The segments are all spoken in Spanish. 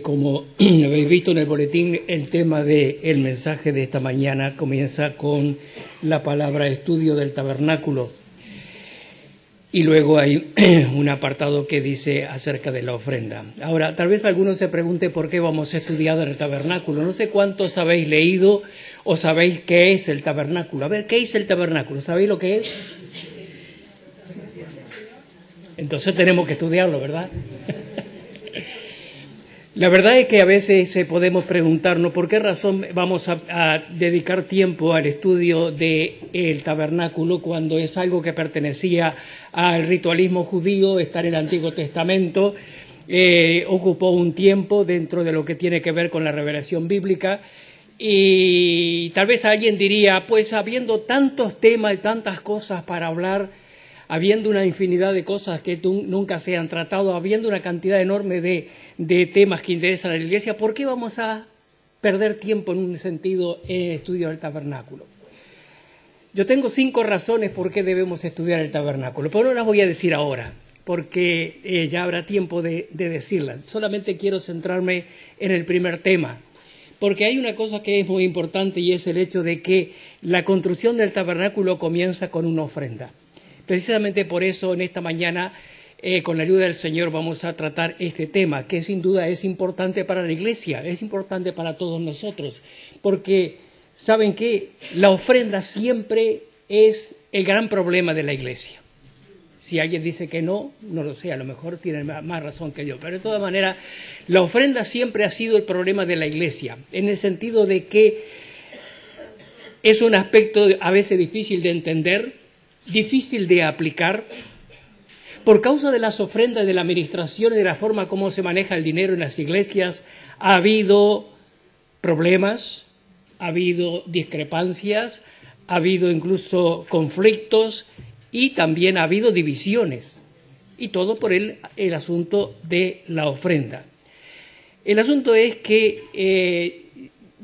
Como habéis visto en el boletín, el tema del mensaje de esta mañana comienza con la palabra estudio del tabernáculo y luego hay un apartado que dice acerca de la ofrenda. Ahora, tal vez alguno se pregunte por qué vamos a estudiar el tabernáculo. No sé cuántos habéis leído o sabéis qué es el tabernáculo. A ver, ¿qué es el tabernáculo? ¿Sabéis lo que es? Entonces tenemos que estudiarlo, ¿verdad? La verdad es que a veces podemos preguntarnos por qué razón vamos a dedicar tiempo al estudio del tabernáculo cuando es algo que pertenecía al ritualismo judío, está en el Antiguo Testamento, ocupó un tiempo dentro de lo que tiene que ver con la revelación bíblica. Y tal vez alguien diría, pues habiendo tantos temas y tantas cosas para hablar, habiendo una infinidad de cosas que nunca se han tratado, habiendo una cantidad enorme de temas que interesan a la Iglesia, ¿por qué vamos a perder tiempo en un sentido en el estudio del tabernáculo? Yo tengo 5 razones por qué debemos estudiar el tabernáculo, pero no las voy a decir ahora, porque ya habrá tiempo de decirlas. Solamente quiero centrarme en el primer tema, porque hay una cosa que es muy importante y es el hecho de que la construcción del tabernáculo comienza con una ofrenda. Precisamente por eso en esta mañana, con la ayuda del Señor, vamos a tratar este tema, que sin duda es importante para la Iglesia, es importante para todos nosotros, porque ¿saben qué? La ofrenda siempre es el gran problema de la Iglesia. Si alguien dice que no, no lo sé, a lo mejor tiene más razón que yo, pero de todas maneras, la ofrenda siempre ha sido el problema de la Iglesia, en el sentido de que es un aspecto a veces difícil de entender, difícil de aplicar, por causa de las ofrendas, de la administración y de la forma como se maneja el dinero en las iglesias. Ha habido problemas, ha habido discrepancias, ha habido incluso conflictos y también ha habido divisiones, y todo por el asunto de la ofrenda. El asunto es que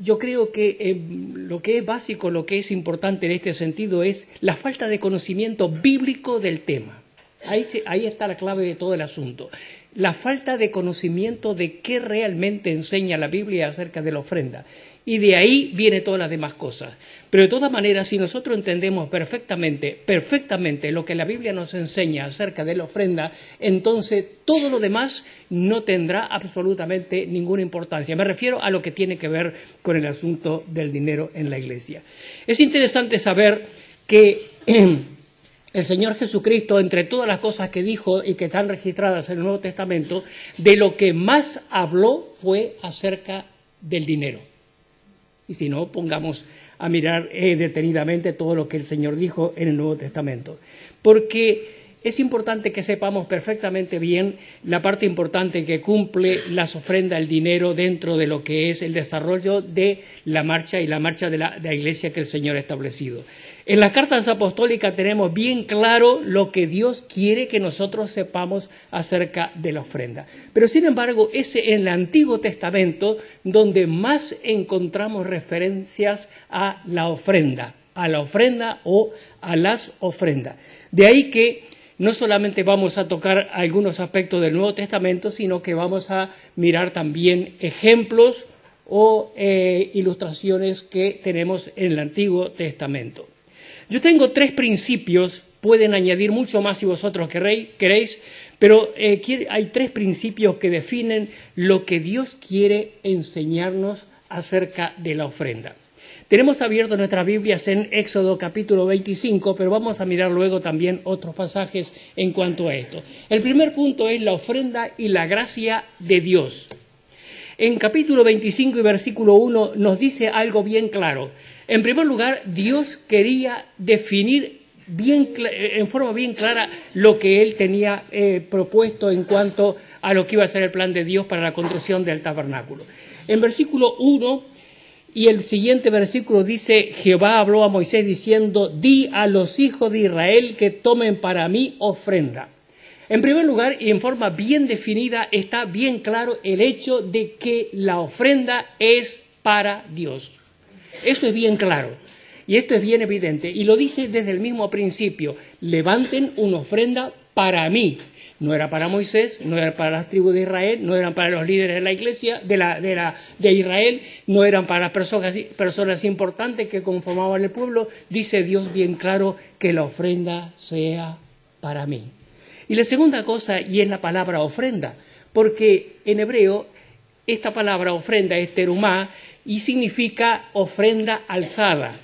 yo creo que lo que es básico, lo que es importante en este sentido es la falta de conocimiento bíblico del tema. Ahí está la clave de todo el asunto. La falta de conocimiento de qué realmente enseña la Biblia acerca de la ofrenda. Y de ahí vienen todas las demás cosas. Pero de todas maneras, si nosotros entendemos perfectamente lo que la Biblia nos enseña acerca de la ofrenda, entonces todo lo demás no tendrá absolutamente ninguna importancia. Me refiero a lo que tiene que ver con el asunto del dinero en la Iglesia. Es interesante saber que el Señor Jesucristo, entre todas las cosas que dijo y que están registradas en el Nuevo Testamento, de lo que más habló fue acerca del dinero. Y si no, pongamos a mirar detenidamente todo lo que el Señor dijo en el Nuevo Testamento. Porque es importante que sepamos perfectamente bien la parte importante que cumple las ofrendas, el dinero, dentro de lo que es el desarrollo de la marcha y la marcha de la Iglesia que el Señor ha establecido. En las cartas apostólicas tenemos bien claro lo que Dios quiere que nosotros sepamos acerca de la ofrenda. Pero sin embargo, es en el Antiguo Testamento donde más encontramos referencias a la ofrenda o a las ofrendas. De ahí que no solamente vamos a tocar algunos aspectos del Nuevo Testamento, sino que vamos a mirar también ejemplos o ilustraciones que tenemos en el Antiguo Testamento. Yo tengo 3 principios, pueden añadir mucho más si vosotros queréis, pero hay 3 principios que definen lo que Dios quiere enseñarnos acerca de la ofrenda. Tenemos abierto nuestras Biblias en Éxodo capítulo 25, pero vamos a mirar luego también otros pasajes en cuanto a esto. El primer punto es la ofrenda y la gracia de Dios. En capítulo 25 y versículo 1 nos dice algo bien claro. En primer lugar, Dios quería definir en forma bien clara lo que Él tenía propuesto en cuanto a lo que iba a ser el plan de Dios para la construcción del tabernáculo. En versículo 1 y el siguiente versículo dice, Jehová habló a Moisés diciendo, di a los hijos de Israel que tomen para mí ofrenda. En primer lugar, y en forma bien definida, está bien claro el hecho de que la ofrenda es para Dios. Eso es bien claro y esto es bien evidente y lo dice desde el mismo principio. Levanten una ofrenda para mí. No era para Moisés, no era para las tribus de Israel, no eran para los líderes de la iglesia, de Israel, no eran para personas importantes que conformaban el pueblo. Dice Dios bien claro que la ofrenda sea para mí. Y la segunda cosa, y es la palabra ofrenda, porque en hebreo esta palabra ofrenda es terumá y significa ofrenda alzada.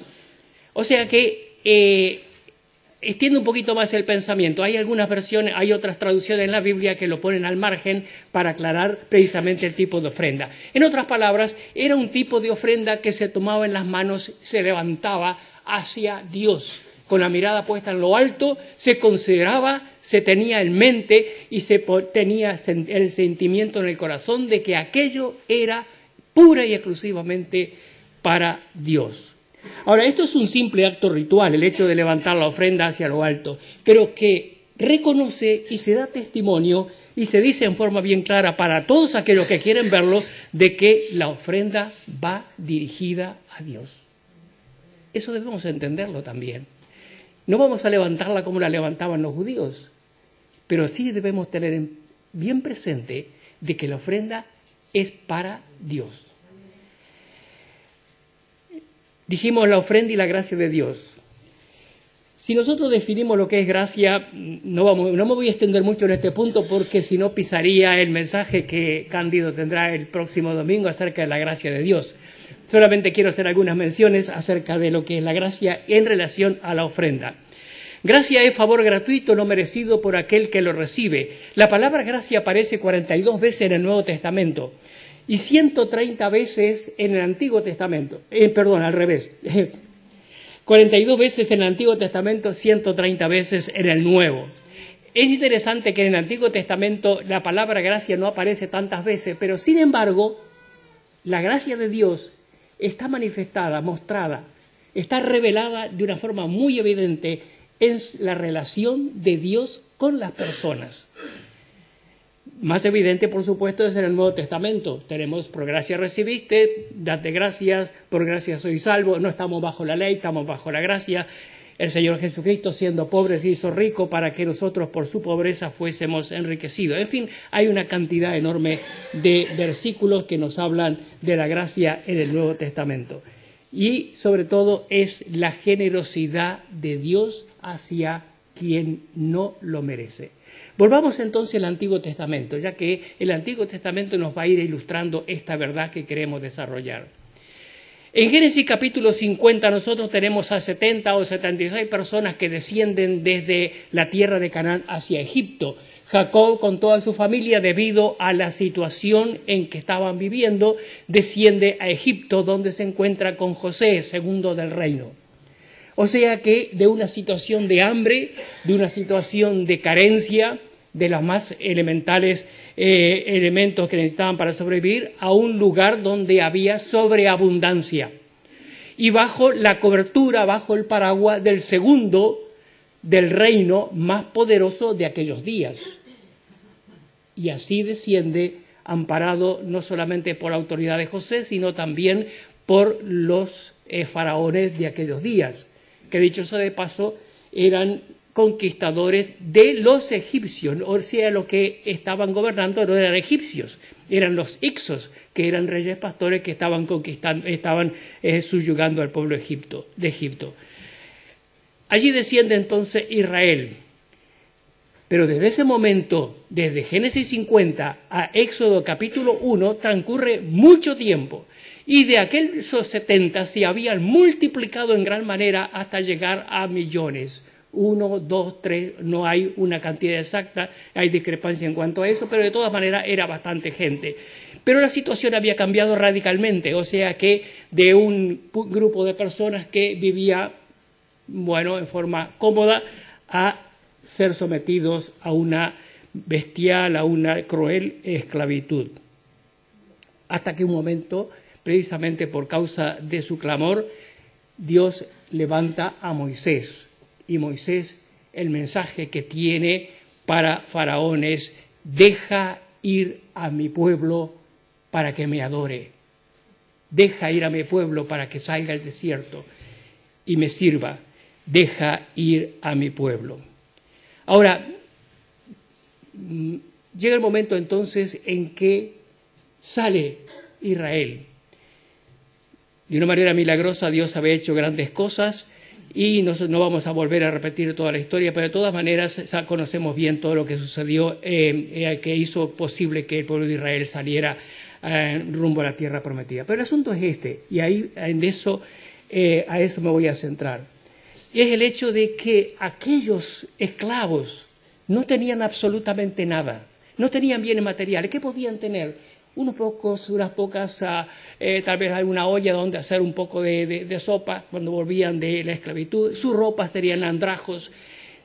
O sea que extiende un poquito más el pensamiento. Hay algunas versiones, hay otras traducciones en la Biblia que lo ponen al margen para aclarar precisamente el tipo de ofrenda. En otras palabras, era un tipo de ofrenda que se tomaba en las manos, se levantaba hacia Dios. Con la mirada puesta en lo alto, se consideraba, se tenía en mente y se tenía el sentimiento en el corazón de que aquello era pura y exclusivamente para Dios. Ahora, esto es un simple acto ritual, el hecho de levantar la ofrenda hacia lo alto, pero que reconoce y se da testimonio y se dice en forma bien clara para todos aquellos que quieren verlo de que la ofrenda va dirigida a Dios. Eso debemos entenderlo también. No vamos a levantarla como la levantaban los judíos, pero sí debemos tener bien presente de que la ofrenda es para Dios. Dijimos la ofrenda y la gracia de Dios. Si nosotros definimos lo que es gracia, no me voy a extender mucho en este punto porque si no pisaría el mensaje que Cándido tendrá el próximo domingo acerca de la gracia de Dios. Solamente quiero hacer algunas menciones acerca de lo que es la gracia en relación a la ofrenda. Gracia es favor gratuito no merecido por aquel que lo recibe. La palabra gracia aparece 42 veces en el Nuevo Testamento y 130 veces en el Antiguo Testamento. Al revés. 42 veces en el Antiguo Testamento, 130 veces en el Nuevo. Es interesante que en el Antiguo Testamento la palabra gracia no aparece tantas veces, pero sin embargo, la gracia de Dios está manifestada, mostrada, está revelada de una forma muy evidente en la relación de Dios con las personas. Más evidente, por supuesto, es en el Nuevo Testamento. Tenemos, por gracia recibiste, date gracias, por gracia soy salvo, no estamos bajo la ley, estamos bajo la gracia. El Señor Jesucristo, siendo pobre, se hizo rico para que nosotros, por su pobreza, fuésemos enriquecidos. En fin, hay una cantidad enorme de versículos que nos hablan de la gracia en el Nuevo Testamento. Y, sobre todo, es la generosidad de Dios hacia quien no lo merece. Volvamos entonces al Antiguo Testamento, ya que el Antiguo Testamento nos va a ir ilustrando esta verdad que queremos desarrollar. En Génesis capítulo 50 nosotros tenemos a 70 o 76 personas que descienden desde la tierra de Canaán hacia Egipto. Jacob con toda su familia, debido a la situación en que estaban viviendo, desciende a Egipto, donde se encuentra con José, segundo del reino. O sea que de una situación de hambre, de una situación de carencia, de los más elementales elementos que necesitaban para sobrevivir, a un lugar donde había sobreabundancia. Y bajo la cobertura, bajo el paraguas del segundo del reino más poderoso de aquellos días. Y así desciende, amparado no solamente por la autoridad de José, sino también por los faraones de aquellos días, que dicho sea de paso, eran conquistadores de los egipcios, o sea, los que estaban gobernando no eran egipcios, eran los Hicsos, que eran reyes pastores que estaban conquistando, subyugando al pueblo de Egipto. Allí desciende entonces Israel. Pero desde ese momento, desde Génesis 50 a Éxodo capítulo 1, transcurre mucho tiempo. Y de aquellos 70 se habían multiplicado en gran manera hasta llegar a millones. 1, 2, 3, no hay una cantidad exacta, hay discrepancia en cuanto a eso, pero de todas maneras era bastante gente. Pero la situación había cambiado radicalmente, o sea que de un grupo de personas que vivía, en forma cómoda, a ser sometidos a una bestial, a una cruel esclavitud. Hasta que un momento, precisamente por causa de su clamor, Dios levanta a Moisés. Y Moisés, el mensaje que tiene para Faraón es: deja ir a mi pueblo para que me adore. Deja ir a mi pueblo para que salga al desierto y me sirva. Deja ir a mi pueblo. Ahora, llega el momento entonces en que sale Israel. De una manera milagrosa Dios había hecho grandes cosas y no vamos a volver a repetir toda la historia, pero de todas maneras ya conocemos bien todo lo que sucedió, que hizo posible que el pueblo de Israel saliera rumbo a la tierra prometida. Pero el asunto es este, y ahí a eso me voy a centrar. Y es el hecho de que aquellos esclavos no tenían absolutamente nada, no tenían bienes materiales. ¿Qué podían tener? Unas pocas, tal vez alguna olla donde hacer un poco de sopa cuando volvían de la esclavitud. Sus ropas tenían andrajos,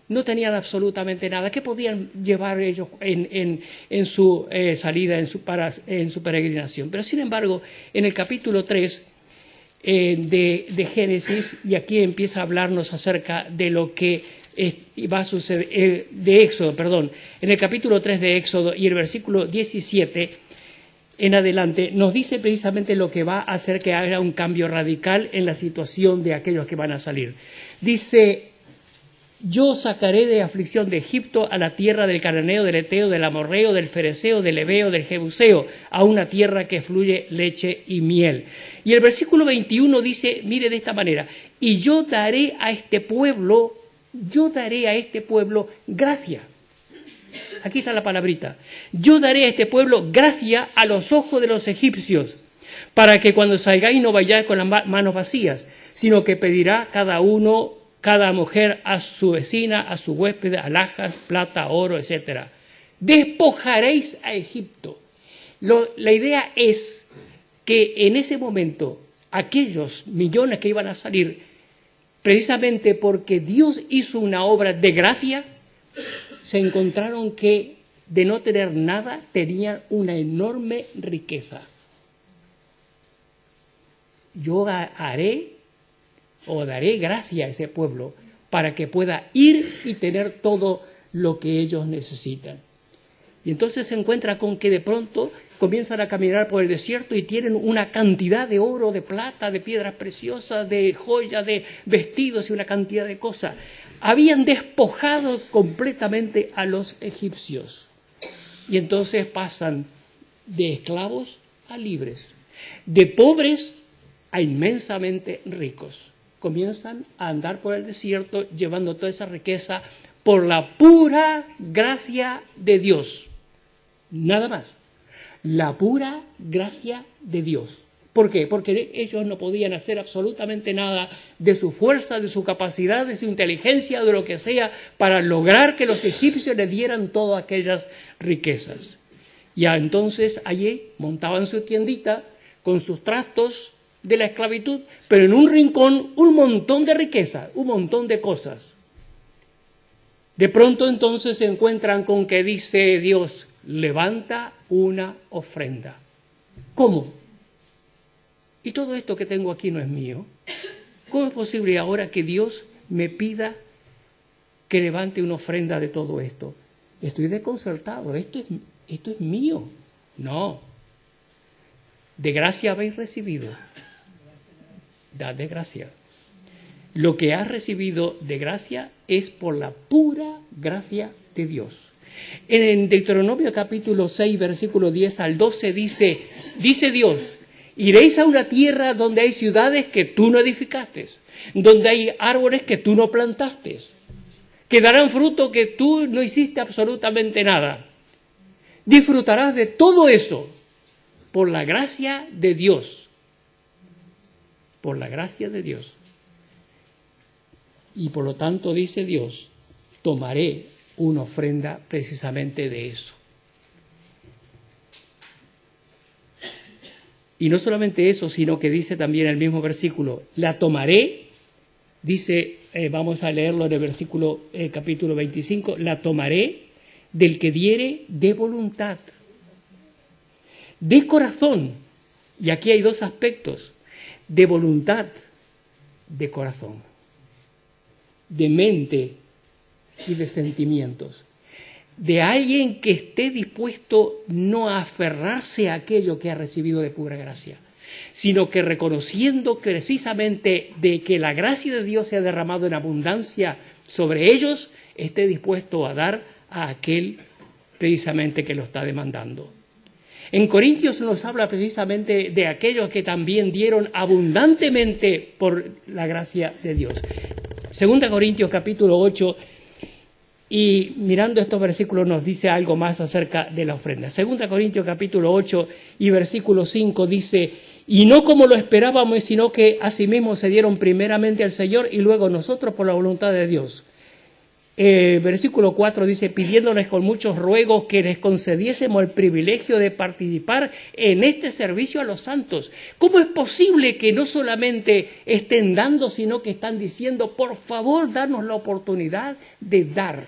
no tenían absolutamente nada. ¿Qué podían llevar ellos en su salida, en su peregrinación? Pero sin embargo, en el capítulo 3 de Génesis, y aquí empieza a hablarnos acerca de lo que va a suceder, de Éxodo, perdón, en el capítulo 3 de Éxodo y el versículo 17 en adelante, nos dice precisamente lo que va a hacer que haya un cambio radical en la situación de aquellos que van a salir. Dice: yo sacaré de aflicción de Egipto a la tierra del Cananeo, del Eteo, del Amorreo, del Fereceo, del Heveo, del Jebuseo, a una tierra que fluye leche y miel. Y el versículo 21 dice, mire de esta manera: y yo daré a este pueblo gracia. Aquí está la palabrita. Yo daré a este pueblo gracia a los ojos de los egipcios, para que cuando salgáis no vayáis con las manos vacías, sino que pedirá cada mujer a su vecina, a su huésped, alhajas, plata, oro, etc. Despojaréis a Egipto. La idea es que en ese momento aquellos millones que iban a salir, precisamente porque Dios hizo una obra de gracia, se encontraron que de no tener nada tenían una enorme riqueza. Yo daré gracia a ese pueblo para que pueda ir y tener todo lo que ellos necesitan. Y entonces se encuentra con que de pronto comienzan a caminar por el desierto y tienen una cantidad de oro, de plata, de piedras preciosas, de joyas, de vestidos y una cantidad de cosas. Habían despojado completamente a los egipcios. Y entonces pasan de esclavos a libres, de pobres a inmensamente ricos. Comienzan a andar por el desierto llevando toda esa riqueza por la pura gracia de Dios. Nada más. La pura gracia de Dios. ¿Por qué? Porque ellos no podían hacer absolutamente nada de su fuerza, de su capacidad, de su inteligencia, de lo que sea, para lograr que los egipcios les dieran todas aquellas riquezas. Y entonces allí montaban su tiendita con sus trastos de la esclavitud, pero en un rincón un montón de riqueza, un montón de cosas. De pronto entonces se encuentran con que dice Dios: levanta una ofrenda. ¿Cómo? Y todo esto que tengo aquí no es mío. ¿Cómo es posible ahora que Dios me pida que levante una ofrenda de todo esto? Estoy desconcertado. Esto es mío. No. De gracia habéis recibido. Dad de gracia. Lo que has recibido de gracia es por la pura gracia de Dios. En Deuteronomio capítulo 6, versículo 10 al 12 dice Dios: iréis a una tierra donde hay ciudades que tú no edificaste, donde hay árboles que tú no plantaste, que darán fruto que tú no hiciste absolutamente nada. Disfrutarás de todo eso por la gracia de Dios. Por la gracia de Dios. Y por lo tanto, dice Dios, tomaré una ofrenda precisamente de eso. Y no solamente eso, sino que dice también el mismo versículo, la tomaré, dice, vamos a leerlo en el versículo capítulo 25, la tomaré del que diere de voluntad, de corazón. Y aquí hay dos aspectos: de voluntad, de corazón, de mente y de sentimientos. De alguien que esté dispuesto no a aferrarse a aquello que ha recibido de pura gracia, sino que reconociendo precisamente de que la gracia de Dios se ha derramado en abundancia sobre ellos, esté dispuesto a dar a aquel precisamente que lo está demandando. En Corintios nos habla precisamente de aquellos que también dieron abundantemente por la gracia de Dios. 2 Corintios capítulo 8, y mirando estos versículos nos dice algo más acerca de la ofrenda. 2 Corintios capítulo 8 y versículo 5 dice: y no como lo esperábamos, sino que asimismo se dieron primeramente al Señor y luego nosotros por la voluntad de Dios. Versículo 4 dice: pidiéndoles con muchos ruegos que les concediésemos el privilegio de participar en este servicio a los santos. ¿Cómo es posible que no solamente estén dando, sino que están diciendo: por favor, danos la oportunidad de dar?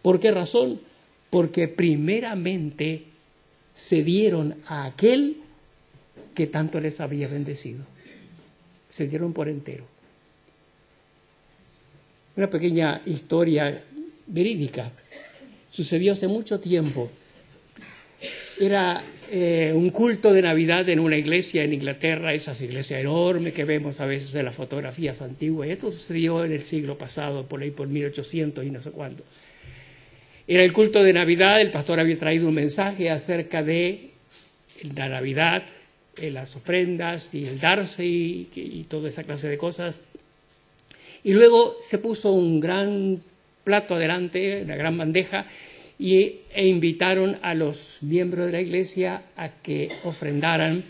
¿Por qué razón? Porque primeramente se dieron a aquel que tanto les había bendecido. Se dieron por entero. Una pequeña historia verídica. Sucedió hace mucho tiempo. Era un culto de Navidad en una iglesia en Inglaterra, esas iglesias enormes que vemos a veces en las fotografías antiguas. Esto sucedió en el siglo pasado, por ahí por 1800 y no sé cuándo. Era el culto de Navidad, el pastor había traído un mensaje acerca de la Navidad, las ofrendas y el darse y toda esa clase de cosas. Y luego se puso un gran plato adelante, una gran bandeja, e invitaron a los miembros de la iglesia a que ofrendaran,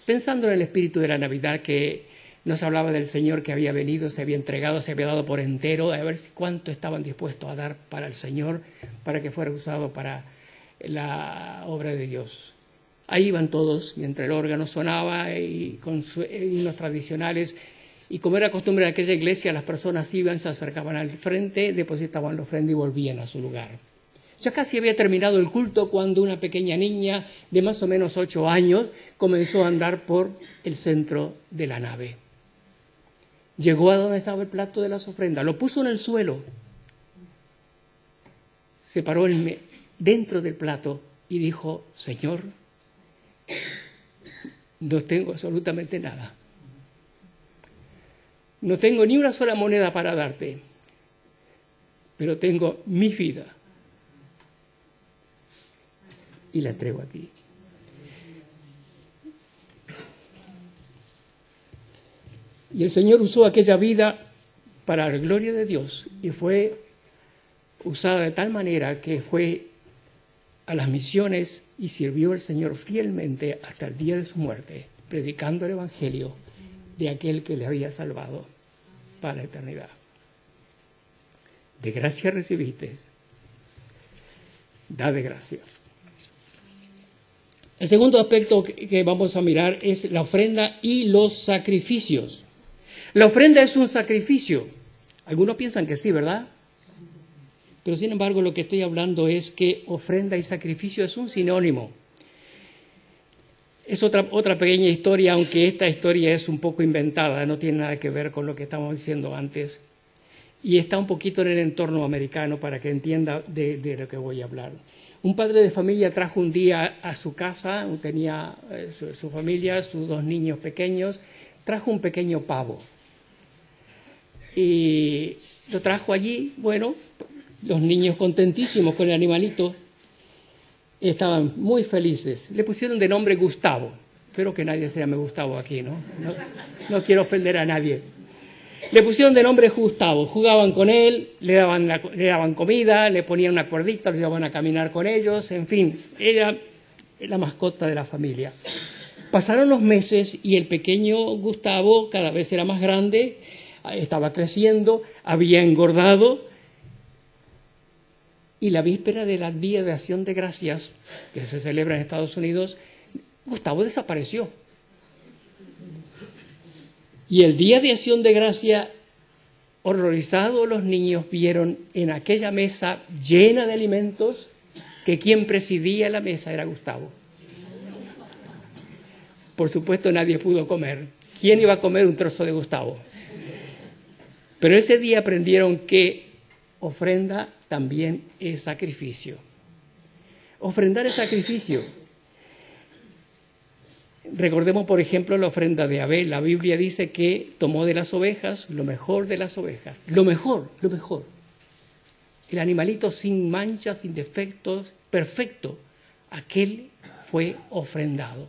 pensando en el espíritu de la Navidad, que nos hablaba del Señor que había venido, se había entregado, se había dado por entero, a ver cuánto estaban dispuestos a dar para el Señor, para que fuera usado para la obra de Dios. Ahí iban todos, mientras el órgano sonaba y con himnos tradicionales. Y como era costumbre en aquella iglesia, las personas iban, se acercaban al frente, depositaban la ofrenda y volvían a su lugar. Ya casi había terminado el culto cuando una pequeña niña de más o menos 8 años comenzó a andar por el centro de la nave. Llegó a donde estaba el plato de las ofrendas, lo puso en el suelo, se paró dentro del plato y dijo: Señor, no tengo absolutamente nada. No tengo ni una sola moneda para darte, pero tengo mi vida y la entrego a ti. Y el Señor usó aquella vida para la gloria de Dios y fue usada de tal manera que fue a las misiones y sirvió al Señor fielmente hasta el día de su muerte, predicando el Evangelio de aquel que le había salvado para la eternidad. De gracia recibiste, da de gracia. El segundo aspecto que vamos a mirar es la ofrenda y los sacrificios. La ofrenda es un sacrificio. Algunos piensan que sí, ¿verdad? Pero sin embargo lo que estoy hablando es que ofrenda y sacrificio es un sinónimo. Es otra pequeña historia, aunque esta historia es un poco inventada, no tiene nada que ver con lo que estábamos diciendo antes. Y está un poquito en el entorno americano para que entienda de lo que voy a hablar. Un padre de familia trajo un día a su casa, tenía su familia, sus 2 niños pequeños, trajo un pequeño pavo. Y lo trajo allí, bueno, los niños contentísimos con el animalito, estaban muy felices. Le pusieron de nombre Gustavo. Espero que nadie se llame Gustavo aquí, ¿no? No quiero ofender a nadie. Le pusieron de nombre Gustavo. Jugaban con él, le daban comida, le ponían una cuerdita, lo llevaban a caminar con ellos, en fin, era la mascota de la familia. Pasaron los meses y el pequeño Gustavo cada vez era más grande, estaba creciendo, había engordado. Y la víspera del Día de Acción de Gracias, que se celebra en Estados Unidos, Gustavo desapareció. Y el Día de Acción de Gracias, horrorizados los niños, vieron en aquella mesa llena de alimentos que quien presidía la mesa era Gustavo. Por supuesto nadie pudo comer. ¿Quién iba a comer un trozo de Gustavo? Pero ese día aprendieron que ofrenda también es sacrificio. Ofrendar es sacrificio. Recordemos, por ejemplo, la ofrenda de Abel. La Biblia dice que tomó de las ovejas lo mejor de las ovejas. Lo mejor. El animalito sin manchas, sin defectos, perfecto, aquel fue ofrendado.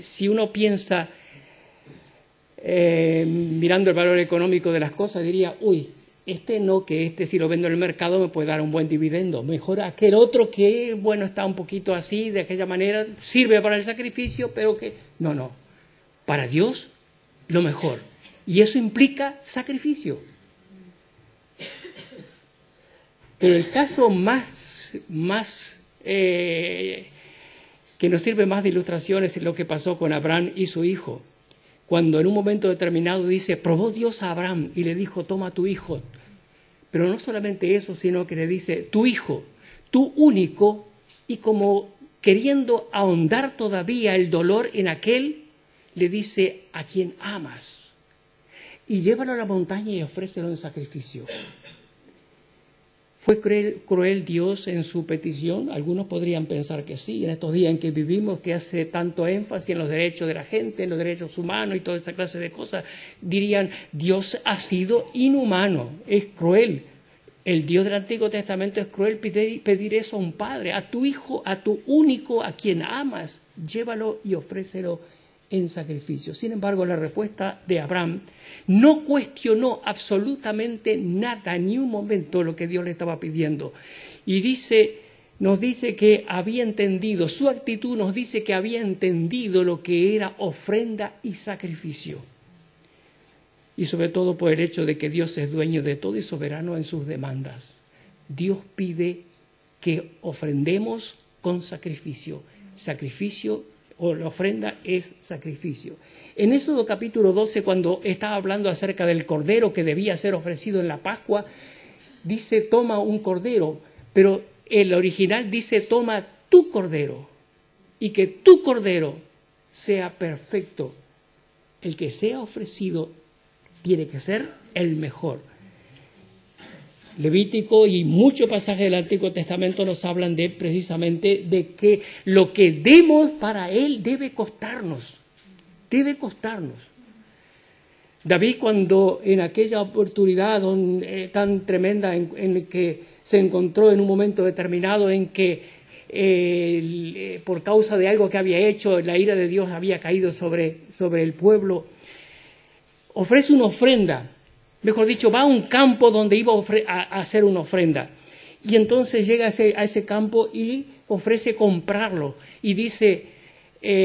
Si uno piensa, mirando el valor económico de las cosas, diría, que si lo vendo en el mercado me puede dar un buen dividendo. Mejor aquel otro que, está un poquito así, de aquella manera, sirve para el sacrificio, pero que... No. Para Dios, lo mejor. Y eso implica sacrificio. Pero el caso más que nos sirve más de ilustración es lo que pasó con Abraham y su hijo. Cuando en un momento determinado dice, probó Dios a Abraham y le dijo, toma tu hijo. Pero no solamente eso, sino que le dice, tu hijo, tu único, y como queriendo ahondar todavía el dolor en aquel, le dice, a quien amas. Y llévalo a la montaña y ofrécelo en sacrificio. ¿Fue cruel Dios en su petición? Algunos podrían pensar que sí. En estos días en que vivimos, que hace tanto énfasis en los derechos de la gente, en los derechos humanos y toda esta clase de cosas, dirían, Dios ha sido inhumano, es cruel. El Dios del Antiguo Testamento es cruel pedir eso a un padre, a tu hijo, a tu único, a quien amas, llévalo y ofrécelo en sacrificio. Sin embargo, la respuesta de Abraham no cuestionó absolutamente nada, ni un momento, lo que Dios le estaba pidiendo. Y nos dice que había entendido, su actitud nos dice que había entendido lo que era ofrenda y sacrificio. Y sobre todo por el hecho de que Dios es dueño de todo y soberano en sus demandas. Dios pide que ofrendemos con sacrificio. O la ofrenda es sacrificio. En Éxodo capítulo 12, cuando estaba hablando acerca del cordero que debía ser ofrecido en la Pascua, dice toma un cordero, pero el original dice toma tu cordero y que tu cordero sea perfecto. El que sea ofrecido tiene que ser el mejor. Levítico y muchos pasajes del Antiguo Testamento nos hablan precisamente de que lo que demos para Él debe costarnos. David, cuando en aquella oportunidad tan tremenda en que se encontró en un momento determinado en que por causa de algo que había hecho, la ira de Dios había caído sobre el pueblo, ofrece una ofrenda. Mejor dicho, va a un campo donde iba a hacer una ofrenda. Y entonces llega a ese campo y ofrece comprarlo. Y dice,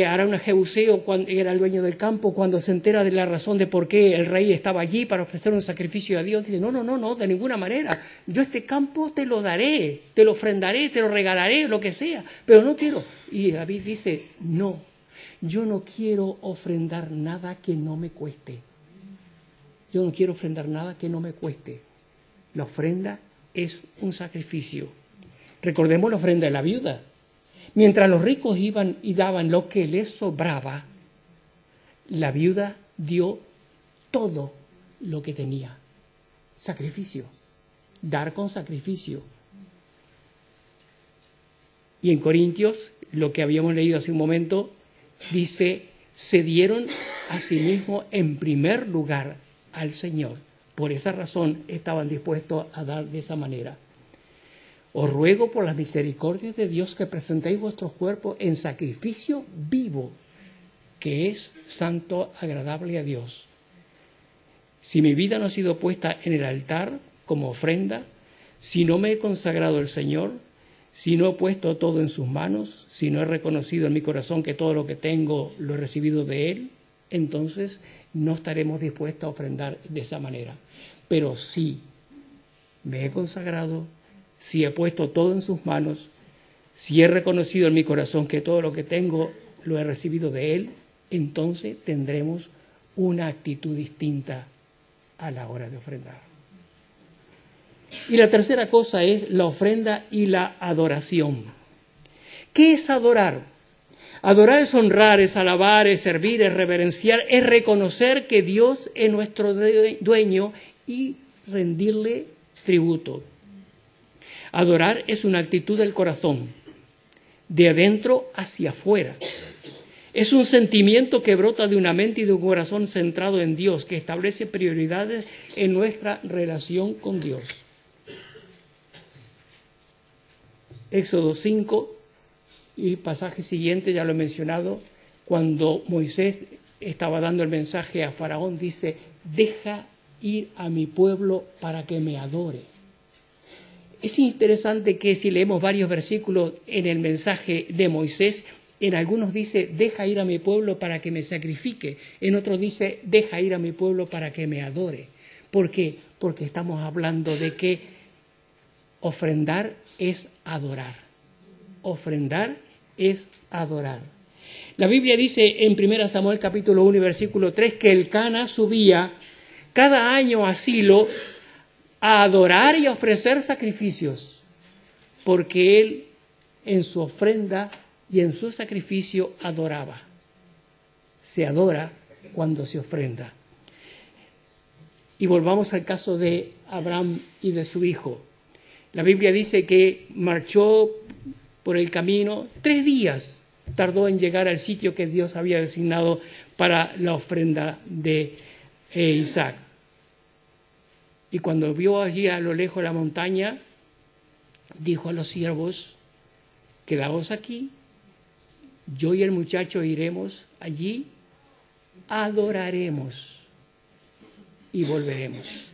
Arauna Jebuseo, cuando era el dueño del campo, cuando se entera de la razón de por qué el rey estaba allí para ofrecer un sacrificio a Dios, dice, no, de ninguna manera. Yo este campo te lo daré, te lo ofrendaré, te lo regalaré, lo que sea, pero no quiero. Y David dice, no, yo no quiero ofrendar nada que no me cueste. Yo no quiero ofrendar nada que no me cueste. La ofrenda es un sacrificio. Recordemos la ofrenda de la viuda. Mientras los ricos iban y daban lo que les sobraba, la viuda dio todo lo que tenía. Sacrificio. Dar con sacrificio. Y en Corintios, lo que habíamos leído hace un momento, dice, se dieron a sí mismos en primer lugar al Señor. Por esa razón estaban dispuestos a dar de esa manera. Os ruego por las misericordias de Dios que presentéis vuestros cuerpos en sacrificio vivo, que es santo, agradable a Dios. Si mi vida no ha sido puesta en el altar como ofrenda, si no me he consagrado al Señor, si no he puesto todo en sus manos, si no he reconocido en mi corazón que todo lo que tengo lo he recibido de Él, entonces no estaremos dispuestos a ofrendar de esa manera. Pero si me he consagrado, si he puesto todo en sus manos, si he reconocido en mi corazón que todo lo que tengo lo he recibido de Él, entonces tendremos una actitud distinta a la hora de ofrendar. Y la tercera cosa es la ofrenda y la adoración. ¿Qué es adorar? Adorar es honrar, es alabar, es servir, es reverenciar, es reconocer que Dios es nuestro dueño y rendirle tributo. Adorar es una actitud del corazón, de adentro hacia afuera. Es un sentimiento que brota de una mente y de un corazón centrado en Dios, que establece prioridades en nuestra relación con Dios. Éxodo 5 y pasaje siguiente, ya lo he mencionado, cuando Moisés estaba dando el mensaje a Faraón, dice, deja ir a mi pueblo para que me adore. Es interesante que si leemos varios versículos en el mensaje de Moisés, en algunos dice, deja ir a mi pueblo para que me sacrifique. En otros dice, deja ir a mi pueblo para que me adore. ¿Por qué? Porque estamos hablando de que ofrendar es adorar. Ofrendar es adorar. La Biblia dice en 1 Samuel capítulo 1 y versículo 3 que Elcana subía cada año a Silo a adorar y a ofrecer sacrificios, porque él en su ofrenda y en su sacrificio adoraba. Se adora cuando se ofrenda. Y volvamos al caso de Abraham y de su hijo. La Biblia dice que marchó por el camino 3 días, tardó en llegar al sitio que Dios había designado para la ofrenda de Isaac. Y cuando vio allí a lo lejos la montaña, dijo a los siervos, quedaos aquí, yo y el muchacho iremos allí, adoraremos y volveremos.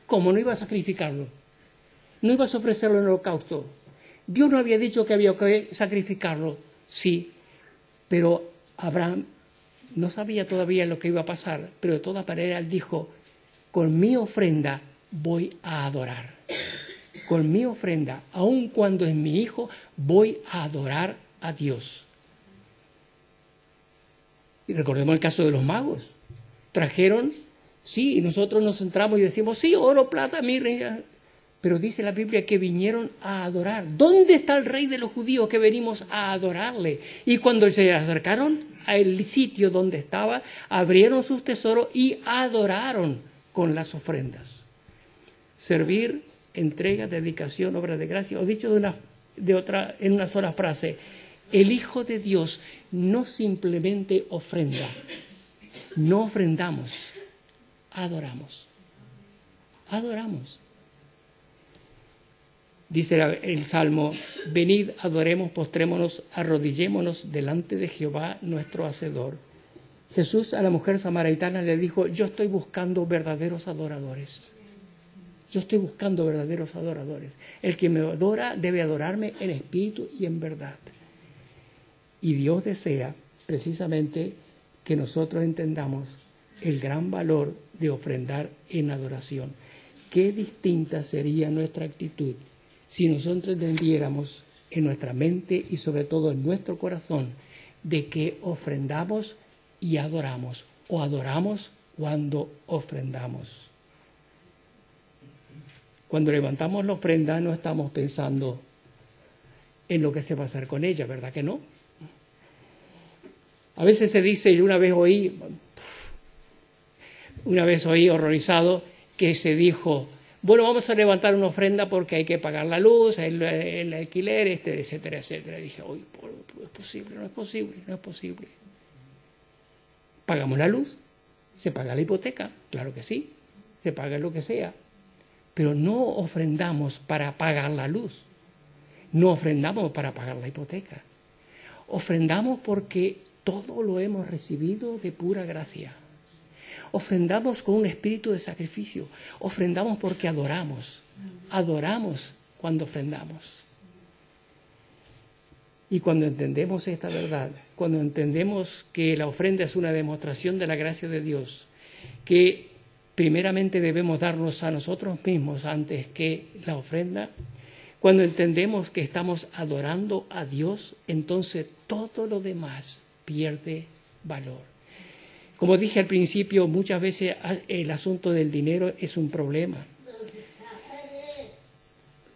¿Cómo? No iba a sacrificarlo, no ibas a ofrecerlo en holocausto. Dios no había dicho que había que sacrificarlo, sí, pero Abraham no sabía todavía lo que iba a pasar, pero de todas maneras él dijo, con mi ofrenda voy a adorar. Con mi ofrenda, aun cuando es mi hijo, voy a adorar a Dios. Y recordemos el caso de los magos. Trajeron, sí, y nosotros nos centramos y decimos, sí, oro, plata, mirra. Pero dice la Biblia que vinieron a adorar. ¿Dónde está el rey de los judíos que venimos a adorarle? Y cuando se acercaron al sitio donde estaba, abrieron sus tesoros y adoraron con las ofrendas. Servir, entrega, dedicación, obra de gracia. O dicho en una sola frase, el Hijo de Dios no simplemente ofrenda, no ofrendamos, adoramos. Adoramos. Dice el Salmo, venid, adoremos, postrémonos, arrodillémonos delante de Jehová nuestro Hacedor. Jesús a la mujer samaritana le dijo, yo estoy buscando verdaderos adoradores. Yo estoy buscando verdaderos adoradores. El que me adora debe adorarme en espíritu y en verdad. Y Dios desea precisamente que nosotros entendamos el gran valor de ofrendar en adoración. Qué distinta sería nuestra actitud si nosotros entendiéramos en nuestra mente y sobre todo en nuestro corazón de que ofrendamos y adoramos, o adoramos cuando ofrendamos. Cuando levantamos la ofrenda no estamos pensando en lo que se va a hacer con ella, ¿verdad que no? A veces se dice, y una vez oí horrorizado, que se dijo, bueno, vamos a levantar una ofrenda porque hay que pagar la luz, el alquiler, etcétera, etcétera. Y dije, uy, no es posible, no es posible, no es posible. Pagamos la luz, se paga la hipoteca, claro que sí, se paga lo que sea, pero no ofrendamos para pagar la luz, no ofrendamos para pagar la hipoteca, ofrendamos porque todo lo hemos recibido de pura gracia, ofrendamos con un espíritu de sacrificio, ofrendamos porque adoramos cuando ofrendamos. Y cuando entendemos esta verdad, cuando entendemos que la ofrenda es una demostración de la gracia de Dios, que primeramente debemos darnos a nosotros mismos antes que la ofrenda, cuando entendemos que estamos adorando a Dios, entonces todo lo demás pierde valor. Como dije al principio, muchas veces el asunto del dinero es un problema.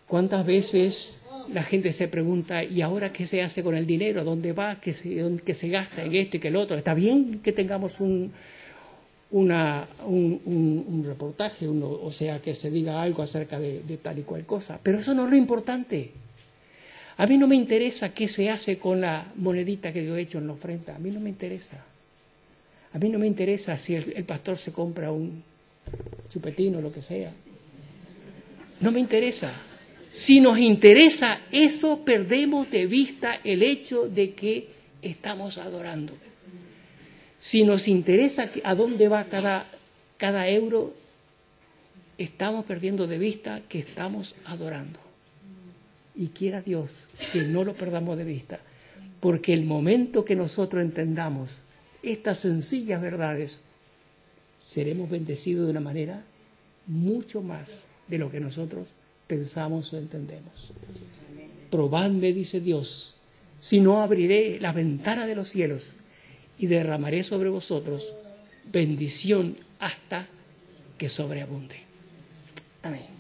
¿Cuántas veces la gente se pregunta, ¿y ahora qué se hace con el dinero? ¿Dónde va? ¿Qué se gasta en esto y que el otro? Está bien que tengamos un reportaje, o sea, que se diga algo acerca de tal y cual cosa, pero eso no es lo importante. A mí no me interesa qué se hace con la monedita que yo he hecho en la ofrenda, a mí no me interesa. A mí no me interesa si el pastor se compra un chupetín o lo que sea. No me interesa. Si nos interesa eso, perdemos de vista el hecho de que estamos adorando. Si nos interesa a dónde va cada euro, estamos perdiendo de vista que estamos adorando. Y quiera Dios que no lo perdamos de vista, porque el momento que nosotros entendamos estas sencillas verdades, seremos bendecidos de una manera mucho más de lo que nosotros pensamos o entendemos. Probadme, dice Dios, si no abriré las ventanas de los cielos y derramaré sobre vosotros bendición hasta que sobreabunde. Amén.